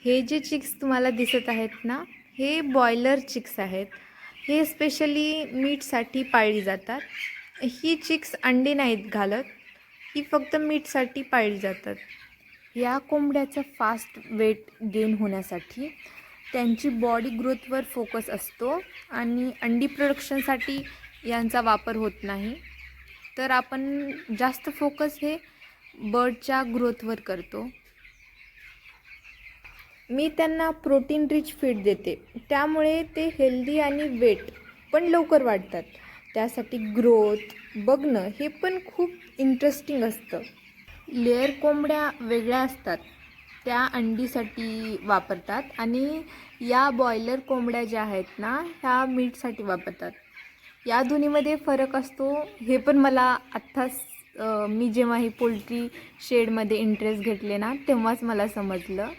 हे जे चिक्स तुम्हाला दिसत आहेत ना, हे बॉयलर चिक्स आहेत. हे स्पेशली मीटसाठी पाळली जातात. ही चिक्स अंडी नाहीत घालत, ही फक्त मीटसाठी पाळली जातात. या कोंबड्याचं फास्ट वेट गेन होण्यासाठी त्यांची बॉडी ग्रोथवर फोकस असतो आणि अंडी प्रोडक्शनसाठी यांचा वापर होत नाही. तर आपण जास्त फोकस हे बर्डच्या ग्रोथवर करतो. मी त्यांना प्रोटीन रिच फीड देते, त्यामुळे ते हेल्दी आणि वेट पण लवकर वाढतात. त्यासाठी ग्रोथ बघणं हे पण खूप इंटरेस्टिंग असतं. लेअर कोंबड्या वेगळ्या असतात, त्या अंडीसाठी वापरतात आणि या बॉयलर कोंबड्या ज्या आहेत ना, ह्या मीटसाठी वापरतात. या दोन्हीमध्ये फरक असतो हे पण मला आत्ताच मी जेव्हा ही पोल्ट्री शेडमध्ये इंटरेस्ट घेतले ना, तेव्हाच मला समजलं.